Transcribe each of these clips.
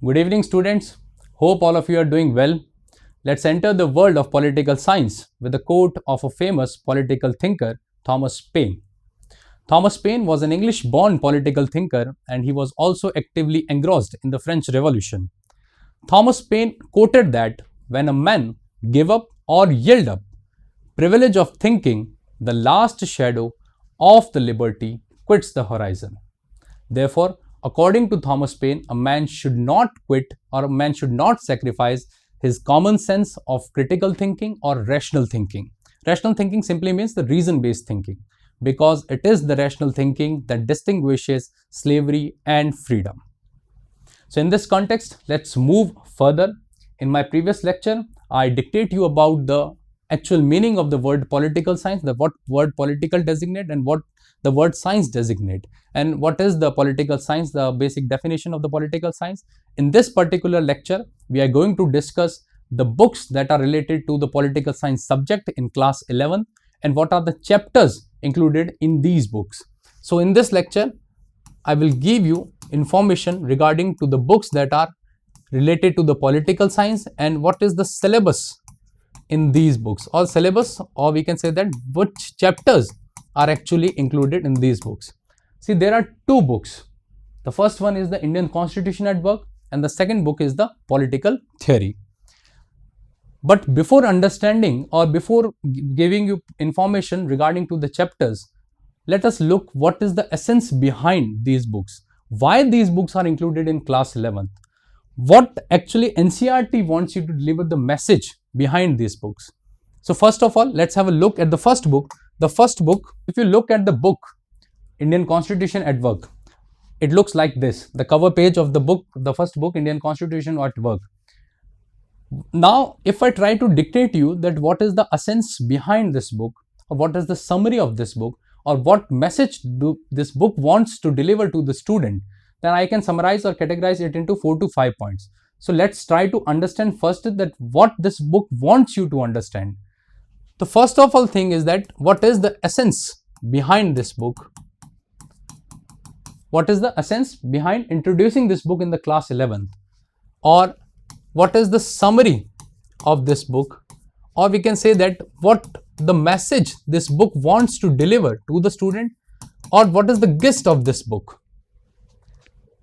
Good evening, students. Hope all of you are doing well. Let's enter the world of political science with a quote of a famous political thinker, Thomas Paine. Thomas Paine was an English-born political thinker and he was also actively engrossed in the French Revolution. Thomas Paine quoted that when a man give up or yield up privilege of thinking, the last shadow of the liberty quits the horizon. Therefore, according to Thomas Paine, a man should not quit or a man should not sacrifice his common sense of critical thinking or rational thinking. Rational thinking simply means the reason-based thinking, because it is the rational thinking that distinguishes slavery and freedom. So in this context, let's move further. In my previous lecture, I dictate you about the actual meaning of the word political science, what word political designate and what the word science designate, and what is the political science, the basic definition of the political science. In this particular lecture, we are going to discuss the books that are related to the political science subject in class 11 and what are the chapters included in these books. So in this lecture, I will give you information regarding to the books that are related to the political science and what is the syllabus in these books, or syllabus, or we can say that which chapters are actually included in these books. See, there are two books. The first one is the Indian Constitution at Work and the second book is the Political Theory. But before understanding or before giving you information regarding to the chapters, let us look what is the essence behind these books. Why these books are included in class 11th? What actually NCERT wants you to deliver the message behind these books. So first of all, let's have a look at the first book. The first book, if you look at the book, Indian Constitution at Work, it looks like this. The cover page of the book, the first book, Indian Constitution at Work. Now, if I try to dictate to you that what is the essence behind this book, or what is the summary of this book, or what message this book wants to deliver to the student, then I can summarize or categorize it into 4 to 5 points. So let's try to understand first that what this book wants you to understand. The first of all thing is that what is the essence behind this book? What is the essence behind introducing this book in the class 11th? Or what is the summary of this book? Or we can say that what the message this book wants to deliver to the student, or what is the gist of this book?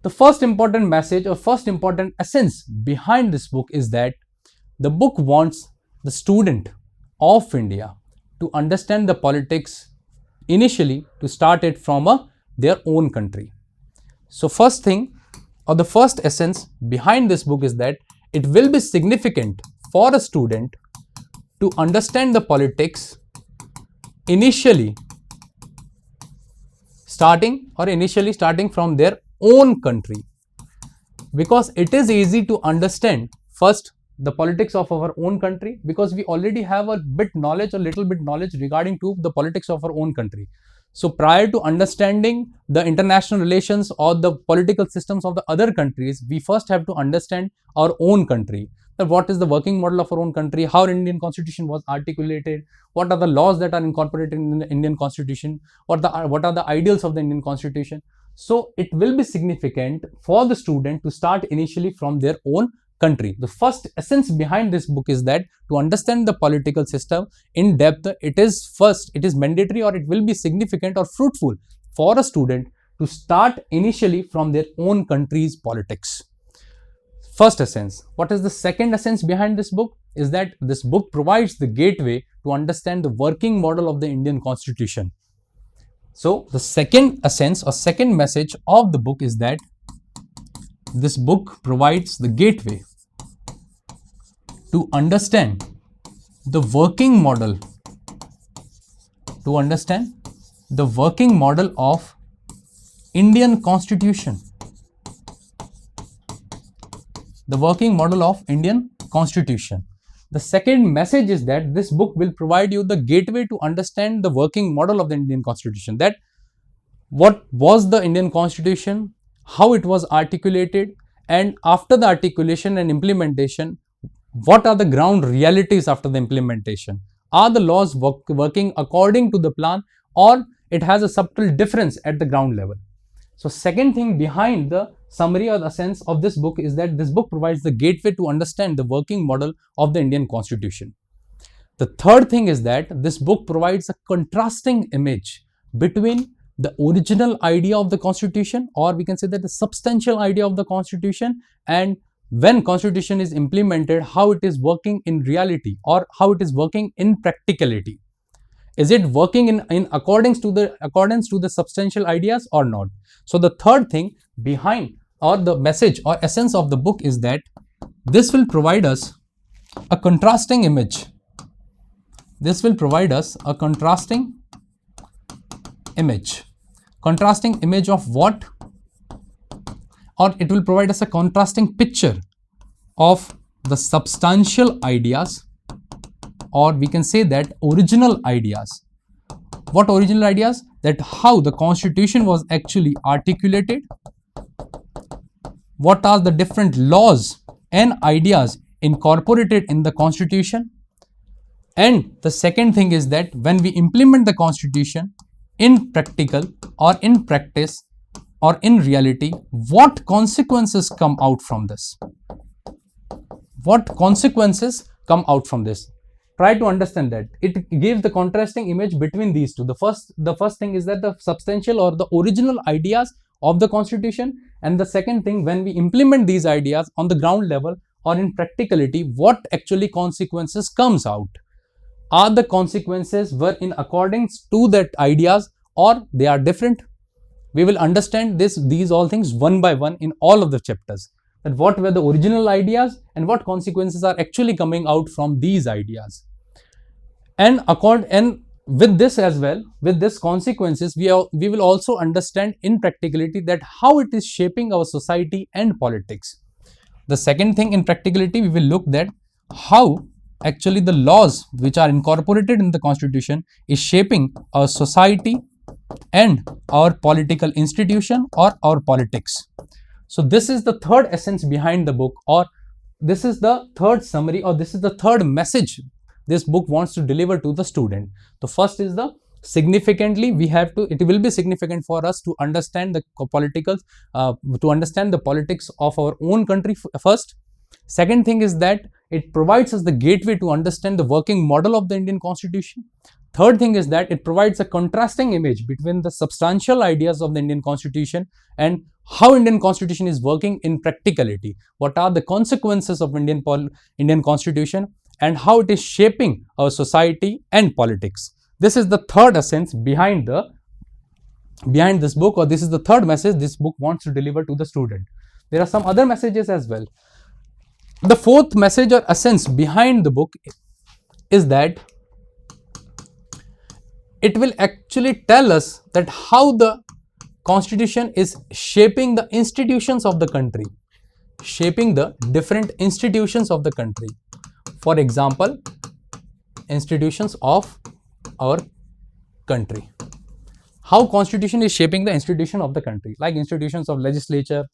The first important message or first important essence behind this book is that the book wants the student of India to understand the politics initially, to start it from their own country. So first thing, or the first essence behind this book is that it will be significant for a student to understand the politics initially starting from their own country, because it is easy to understand first the politics of our own country because we already have a little bit knowledge regarding to the politics of our own country. So prior to understanding the international relations or the political systems of the other countries, we first have to understand our own country. That what is the working model of our own country, how Indian Constitution was articulated, what are the laws that are incorporated in the Indian Constitution, what are the ideals of the Indian Constitution. So it will be significant for the student to start initially from their own country. The first essence behind this book is that to understand the political system in depth, it is mandatory, or it will be significant or fruitful for a student to start initially from their own country's politics. First essence. What is the second essence behind this book? Is that this book provides the gateway to understand the working model of the Indian Constitution. So the second essence or second message of the book is that this book provides the gateway to understand the working model, of Indian Constitution. The working model of Indian Constitution. The second message is that this book will provide you the gateway to understand the working model of the Indian Constitution. That what was the Indian Constitution, how it was articulated, and after the articulation and implementation, what are the ground realities after the implementation? Are the laws working according to the plan, or it has a subtle difference at the ground level? So second thing behind the summary or the essence of this book is that this book provides the gateway to understand the working model of the Indian Constitution. The third thing is that this book provides a contrasting image between the original idea of the Constitution, or we can say that the substantial idea of the Constitution, and when Constitution is implemented, how it is working in reality or how it is working in practicality. Is it working in accordance to the substantial ideas or not? So the third thing behind or the message or essence of the book is that this will provide us a contrasting image. This will provide us a contrasting image. Contrasting image of what? Or it will provide us a contrasting picture of the substantial ideas, or we can say that original ideas. What original ideas? That how the Constitution was actually articulated, what are the different laws and ideas incorporated in the Constitution, and the second thing is that when we implement the Constitution in practical or in practice or in reality, what consequences come out from this? What consequences come out from this? Try to understand that. It gives the contrasting image between these two. The first thing is that the substantial or the original ideas of the Constitution, and the second thing, when we implement these ideas on the ground level or in practicality, what actually consequences comes out? Are the consequences were in accordance to that ideas or they are different? We will understand these all things one by one in all of the chapters. That what were the original ideas and what consequences are actually coming out from these ideas. And with this as well, with this consequences, we will also understand in practicality that how it is shaping our society and politics. The second thing in practicality, we will look at how actually the laws which are incorporated in the Constitution is shaping our society and our political institution or our politics. So this is the third essence behind the book, or this is the third summary, or this is the third message this book wants to deliver to the student. The first is the significantly it will be significant for us to understand the politics of our own country first. Second thing is that it provides us the gateway to understand the working model of the Indian Constitution. Third thing is that it provides a contrasting image between the substantial ideas of the Indian Constitution and how Indian Constitution is working in practicality. What are the consequences of Indian Constitution and how it is shaping our society and politics. This is the third essence behind this book, or this is the third message this book wants to deliver to the student. There are some other messages as well. The fourth message or essence behind the book is that it will actually tell us that how the Constitution is shaping the institutions of the country, shaping the different institutions of the country. For example, institutions of our country. How Constitution is shaping the institution of the country, like institutions of legislature,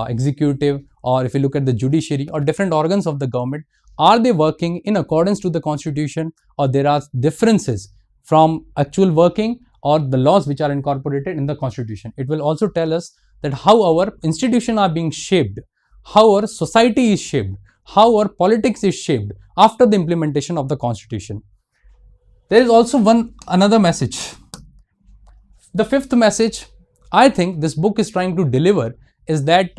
executive, or if you look at the judiciary or different organs of the government, are they working in accordance to the Constitution, or there are differences from actual working or the laws which are incorporated in the Constitution. It will also tell us that how our institutions are being shaped, how our society is shaped, how our politics is shaped after the implementation of the Constitution. There is also another message. The fifth message I think this book is trying to deliver is that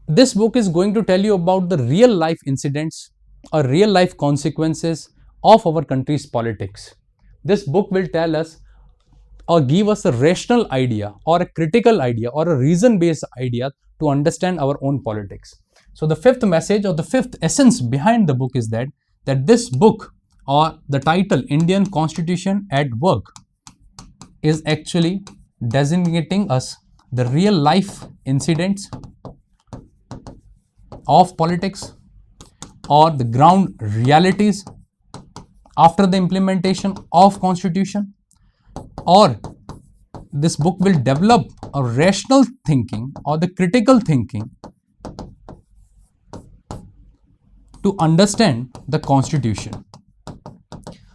this book is going to tell you about the real life incidents or real life consequences of our country's politics. This book will tell us or give us a rational idea or a critical idea or a reason-based idea to understand our own politics. So the fifth message or the fifth essence behind the book is that this book, or the title Indian Constitution at Work, is actually designating us the real life incidents of politics or the ground realities after the implementation of Constitution, or this book will develop a rational thinking or the critical thinking to understand the Constitution.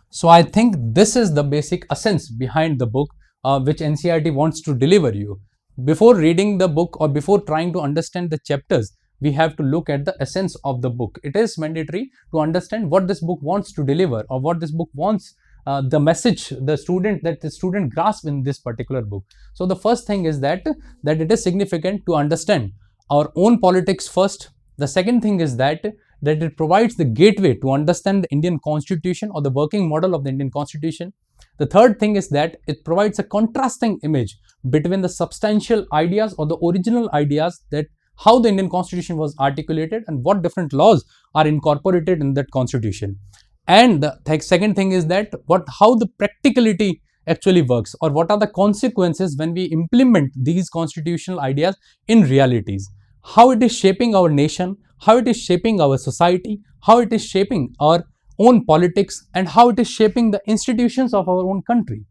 So I think this is the basic essence behind the book which NCERT wants to deliver you. before reading the book or before trying to understand the chapters, we have to look at the essence of the book. It is mandatory to understand what this book wants to deliver, or what this book wants, the message the student grasp in this particular book. So the first thing is that it is significant to understand our own politics first. The second thing is that it provides the gateway to understand the Indian Constitution or the working model of the Indian Constitution. The third thing is that it provides a contrasting image between the substantial ideas or the original ideas, that how the Indian Constitution was articulated and what different laws are incorporated in that Constitution. And the second thing is that how the practicality actually works, or what are the consequences when we implement these constitutional ideas in realities, how it is shaping our nation, how it is shaping our society, how it is shaping our own politics, and how it is shaping the institutions of our own country.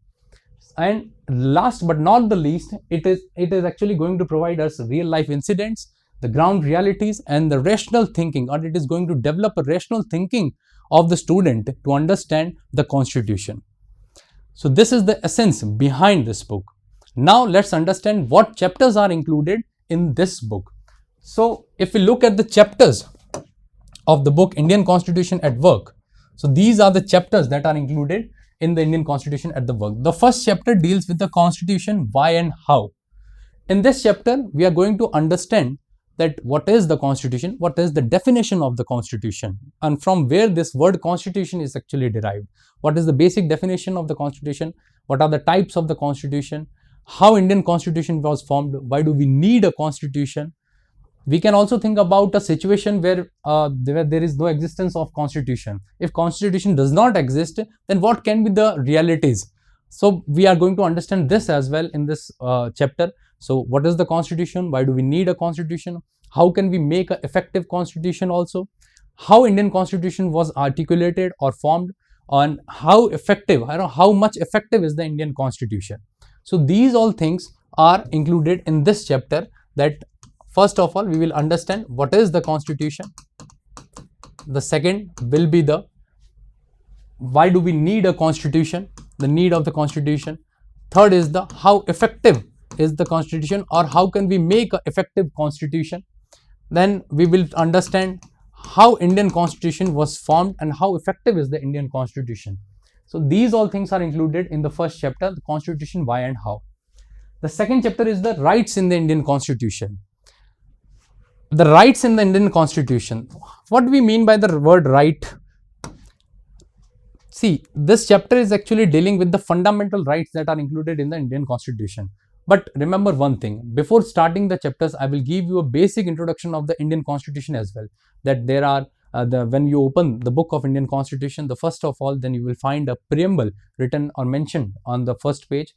And last but not the least, it is actually going to provide us real life incidents, the ground realities, and the rational thinking, or it is going to develop a rational thinking of the student to understand the Constitution. So this is the essence behind this book. Now let's understand what chapters are included in this book. So if we look at the chapters of the book Indian Constitution at Work, so these are the chapters that are included in the Indian Constitution at the work. The first chapter deals with the Constitution, why and how. In this chapter, we are going to understand that what is the Constitution, what is the definition of the Constitution, and from where this word Constitution is actually derived. What is the basic definition of the Constitution? What are the types of the Constitution? How Indian Constitution was formed? Why do we need a Constitution? We can also think about a situation where there is no existence of Constitution. If Constitution does not exist, then what can be the realities? So we are going to understand this as well in this chapter. So what is the Constitution? Why do we need a Constitution? How can we make an effective Constitution also? How Indian Constitution was articulated or formed, and how effective, how much effective is the Indian Constitution? So these all things are included in this chapter. That first of all, we will understand what is the Constitution. The second will be the why do we need a Constitution, the need of the Constitution. Third is the how effective is the Constitution, or how can we make an effective Constitution. Then we will understand how Indian Constitution was formed and how effective is the Indian Constitution. So these all things are included in the first chapter, the Constitution, why and how. The second chapter is the rights in the Indian Constitution. The rights in the Indian Constitution. What do we mean by the word right? See, this chapter is actually dealing with the fundamental rights that are included in the Indian Constitution. But remember one thing, before starting the chapters, I will give you a basic introduction of the Indian Constitution as well. That there are, when you open the book of Indian Constitution, the first of all, then you will find a preamble written or mentioned on the first page.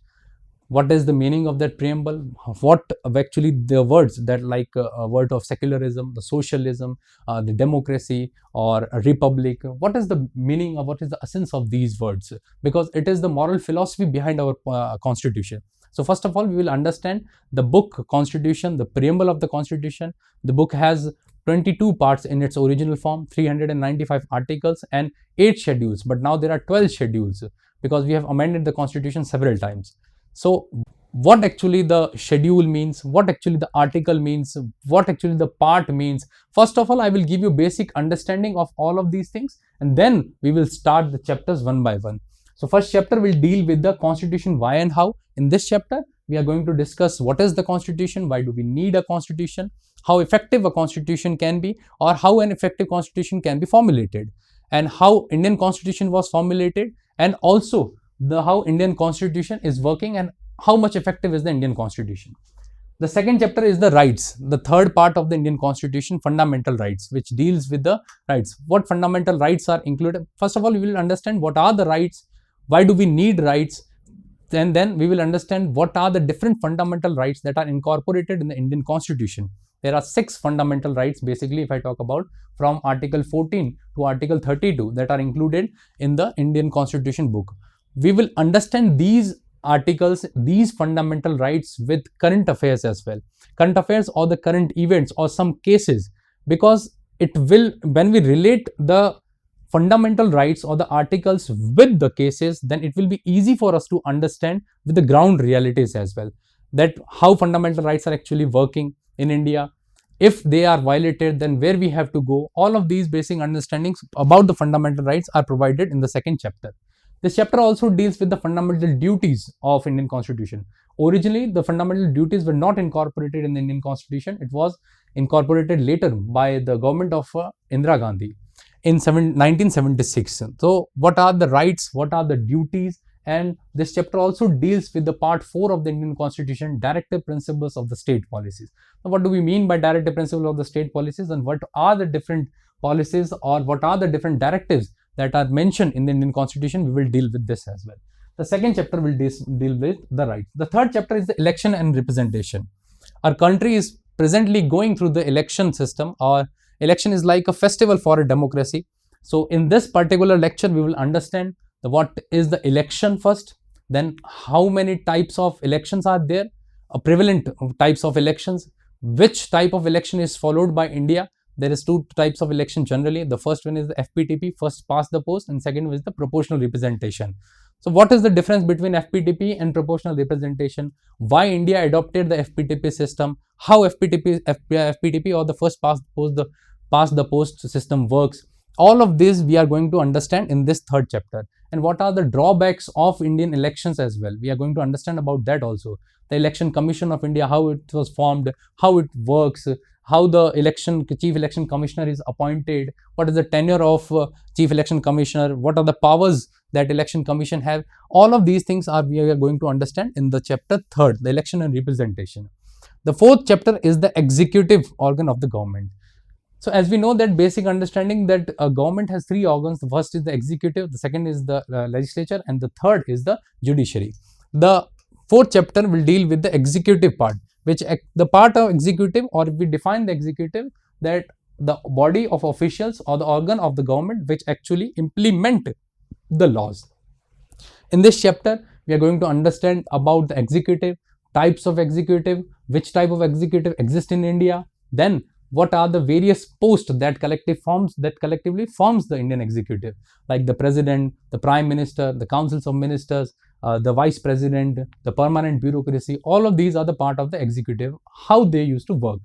What is the meaning of that preamble? What actually the words that like a word of secularism, the socialism, the democracy, or a republic. What is the meaning, or what is the essence of these words? Because it is the moral philosophy behind our Constitution. So first of all, we will understand the book Constitution, the preamble of the Constitution. The book has 22 parts in its original form, 395 articles and 8 schedules. But now there are 12 schedules because we have amended the Constitution several times. So what actually the schedule means, what actually the article means, what actually the part means. First of all, I will give you basic understanding of all of these things, and then we will start the chapters one by one. So first chapter will deal with the Constitution, why and how. In this chapter, we are going to discuss what is the Constitution, why do we need a Constitution, how effective a Constitution can be, or how an effective Constitution can be formulated, and how Indian Constitution was formulated, and also how Indian Constitution is working and how much effective is the Indian Constitution. The second chapter is the rights, the third part of the Indian Constitution, fundamental rights, which deals with the rights. What fundamental rights are included? First of all, we will understand what are the rights, why do we need rights, and then we will understand what are the different fundamental rights that are incorporated in the Indian Constitution. There are 6 fundamental rights basically, if I talk about, from Article 14 to Article 32 that are included in the Indian Constitution book. We will understand these articles, these fundamental rights with current affairs as well. Current affairs or the current events or some cases, because it will, when we relate the fundamental rights or the articles with the cases, then it will be easy for us to understand with the ground realities as well. that how fundamental rights are actually working in India. If they are violated, then where we have to go. All of these basic understandings about the fundamental rights are provided in the second chapter. This chapter also deals with the fundamental duties of Indian Constitution. Originally, the fundamental duties were not incorporated in the Indian Constitution. It was incorporated later by the government of Indira Gandhi in 1976. So, what are the rights? What are the duties? And this chapter also deals with the part 4 of the Indian Constitution, directive principles of the state policies. Now, what do we mean by directive principles of the state policies, and what are the different policies, or what are the different directives that are mentioned in the Indian Constitution? We will deal with this as well. The second chapter will deal with the rights. The third chapter is the election and representation. Our country is presently going through the election system, or election is like a festival for a democracy. So in this particular lecture, we will understand what is the election first, then how many types of elections are there, prevalent types of elections, which type of election is followed by India. There is two types of election generally. The first one is the FPTP, first past the post, and second is the proportional representation. So what is the difference between FPTP and proportional representation? Why India adopted the FPTP system? How FPTP or the first past the post system works? All of this we are going to understand in this third chapter. And what are the drawbacks of Indian elections as well? We are going to understand about that also. The Election Commission of India, how it was formed, how it works, how the chief election commissioner is appointed, what is the tenure of chief election commissioner, what are the powers that election commission have. All of these things we are going to understand in the chapter 3rd, the election and representation. The 4th chapter is the executive organ of the government. So as we know that basic understanding that a government has 3 organs. The first is the executive, the second is the legislature, and the third is the judiciary. The 4th chapter will deal with the executive part, which the part of executive, or if we define the executive, that the body of officials or the organ of the government which actually implement the laws. In this chapter, we are going to understand about the executive, types of executive, which type of executive exist in India, then what are the various posts that collectively forms the Indian executive, like the president, the prime minister, the councils of ministers, the vice president, the permanent bureaucracy. All of these are the part of the executive, how they used to work.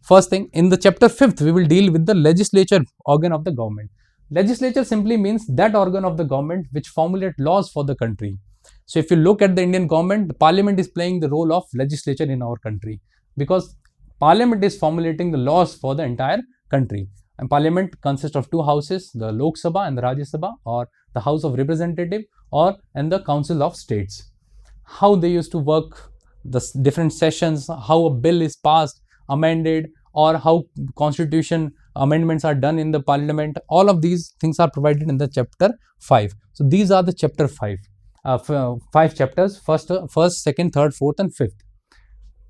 First thing, in the chapter 5th, we will deal with the legislature organ of the government. Legislature simply means that organ of the government which formulate laws for the country. So if you look at the Indian government, the parliament is playing the role of legislature in our country, because Parliament is formulating the laws for the entire country. And Parliament consists of 2 houses, the Lok Sabha and the Rajya Sabha, or the House of Representatives, and the Council of States. How they used to work, the different sessions, how a bill is passed, amended, or how constitution amendments are done in the Parliament. All of these things are provided in the chapter 5. So these are the chapter 5. 5 chapters, first, second, third, fourth, and fifth.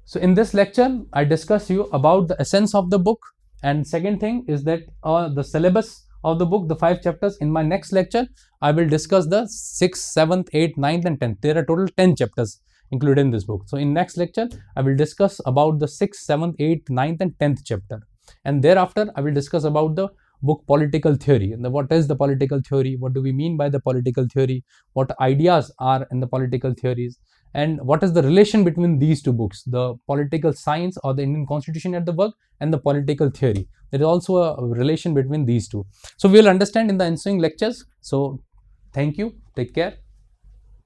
So in this lecture, I discuss you about the essence of the book, and second thing is that the syllabus of the book, the 5 chapters. In my next lecture, I will discuss the 6th, 7th, 8th, 9th, and 10th. There are total 10 chapters included in this book. So in next lecture, I will discuss about the 6th, 7th, 8th, 9th, and 10th chapter. And thereafter, I will discuss about the book political theory. And what is the political theory? What do we mean by the political theory? What ideas are in the political theories? And what is the relation between these 2 books, the political science or the Indian Constitution at the work, and the political theory? There is also a relation between these 2. So we will understand in the ensuing lectures. So thank you. Take care.